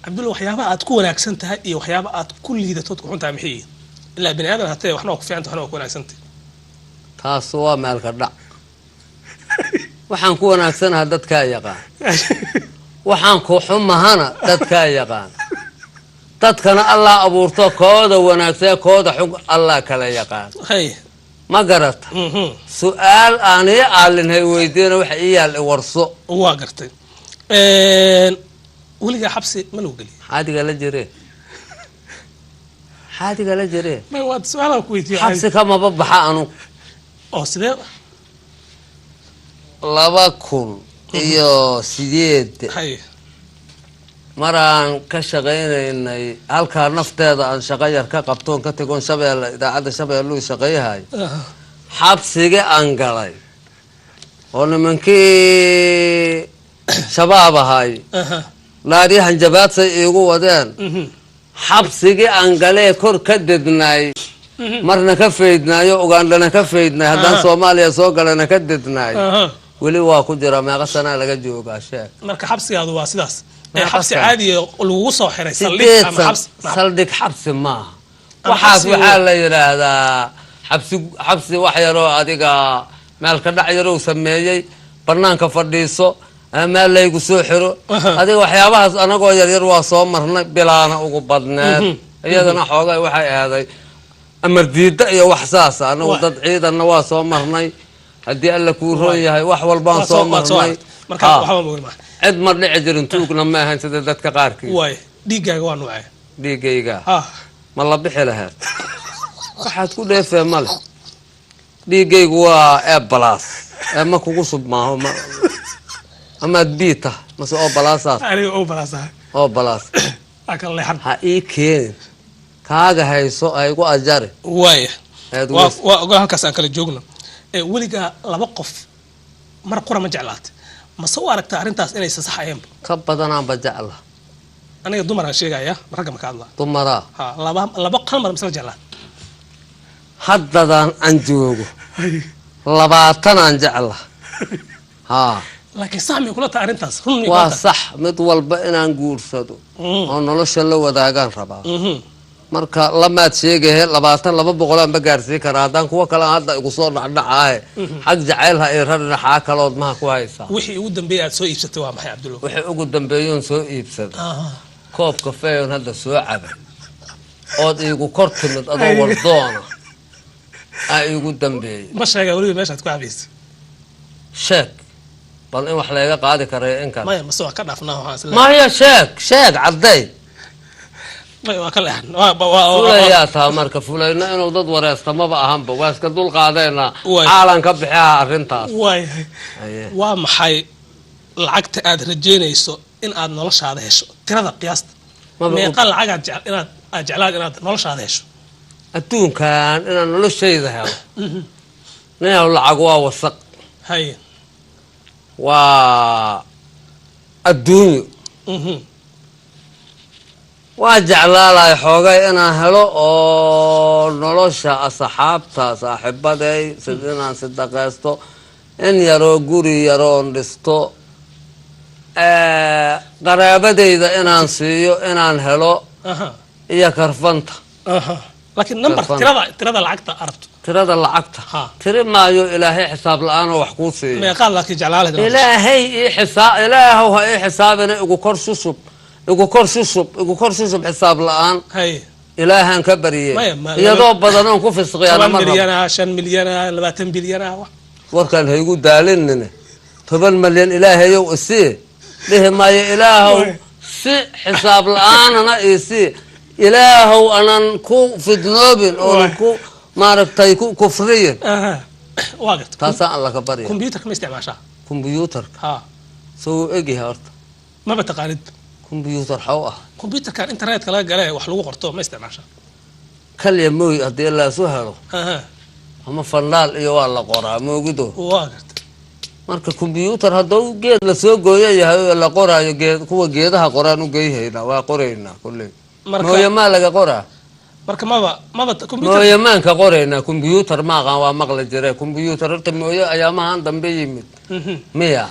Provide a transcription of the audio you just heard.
عبد الله وحيابها تكون أكسنتها إيه وحيابها كل هذا تكون تعمحيه إلا بني آدم حتى وحنا وقف عنده وحنا وكون أكسنت تاسوا مالك الرع وحن كون أكسن هدت كايقان وحن كوحم هنا دت كايقان تدكنا الله أبورته كود ونكسي كود حق الله كلا يقان هي ما قرأت سؤال أنا أعلن هي ويدين وحقيقة الورصو واقرتي ولقى حبسي منو قلي هادي قال جري هادي قال جري ما هو سؤال كويتي حبسي كما ببحا أنو سيدي لباكم إيو سيديد هي مران كشغين إن هالكار نفتة عن شغير كقبتون كتكون شبه إذا عاد شبه له شغيه هاي حبسي أنقلي ومن كي شباب هاي لا دي هنجبات سيقو ودين حبسي أنقلي كور كددناي مرنا كفيدناي وغاندنا كفيدناي هدان سوماليا سوق لنا كددناي ولي واكو جرا ما قصنا لقى جوجا شيء مركا حبسي هذا واسداس حبسي عادي الوصو حري صليك حبس ما وحاس وحال هذا حبسي وحيرو adiga meel ka dhacyaro sameeyay barnaanka fadhiiso ama la igu soo xiro adiga waxyaabahaas anagoo yar yar waa soo marnay bilaana ugu badneed iyadana xoogay waxay aaday amar diida iyo wax saas anagu dad ciidanna waa soo marnay hadii alla ku roon yahay wax walbaan soo marnay marka waxa ma ognahay cid ma dhici jirin tuugna ma ahan sida dadka qaarkii way dhiigaaga waa nuucay dhiigayga ma la bixi lahayd waxaad ku dheefay mal dhiigaygu waa A+ ama kugu submaaho ma ama biita ma soo A+ aniga A+ akal leeyahay ha ii keen kaaga hayso ay ku ajari way waa ogaa halkaas aan kala joogno weliga laba qof mar qura ma jeclaat ma soo aragta arintaas inay saxayeen ka badanaan ba jecla aniga dumar aan sheegaya rag ma ka hadla dumara ha laba qalmar misal jeclaan haddadan aan joogo 20 aan jecla ha laakiin sax ma kula taarintaas runni waa sax mid walba inaan guursado oo nolosha la wadaagaan rabaa marka lamaad sheegay 2200 aan ba gaarsiin karaa hadan kuwa kale hadda igu soo dhacdhacay xaq jaceelha ay rarraxa kalood ma ku haysa wixii ugu dambeeyay aad soo iibsatay waa maxay Cabdulla wixii ugu dambeeyay soo iibsaday koob kafee oo hadda soo cabay oo igu kortimid adoo wardoona ay ugu dambeeyay ma sheegay wali meeshaad ku cabayso sheeg bal in wax laga qaadi karay in kan ma soo ka dhaafnaa waxaan isla ma ya sheeg caday waa kale fulaya taa marka fulayna inuu dad wareesta ma ahanba waa iska dul qaadayna caalan ka bixiya arintaas waa maxay lacagta aad rajeynayso in aad noloshaada hesho tirada qiyaasta meeqa lacag aad jeclaad inaad noloshaada hesho adduunkan inaan noloshayda helo nin lacag waa wasaq hay waa adduunyo وجعلالي حوغي انا هلو او نولوشا اصحابتا صاحبتي سدنا صدقاستو ان يرو غوري يرو ندستو قرابديدا انان سيو انان هلو يا كرفنتا لكن نمبر ترى العقد عرفت ترى العقد ترى ما يو الهي حساب الان وحكوسي ما قال لك جلاله الهي حساب الهو هي حسابنا اغو كرسوسب ugu korsuusub xisaab la'aan hay ilaahan ka bariyay iyadoo badan oo ku fisqiyana ma milyan 5 milyan 20 bilyan warkan haygu daalinna 10 milyan ilaahayow isii dhehmaayo ilaahow si xisaab la'aanana isii ilaahow anan ku fidnoobin oo ku maaragtay ku kufriyin waqt taasa alla ka bariyay computer ma isticmaashaa computer ha soo eegi horta ma bataqaanid كمبيوتر حواه كمبيوتر كان انترنت كلا قال wax lagu qorto ma isticmaasha kaliya mooy hadii la soo helo ama fanaal iyo waa la qoraa moogido marka computer hadoo geed la soo gooyahay la qoraayo geed kuwa geedaha qoraan u geeyayna waa qorayna kulli mooy ma laga qoraa marka maba computer mooy ma ka qorayna computer ma qaan waa maqla jiray computer ta mooy ayaamahan dambe yimid miya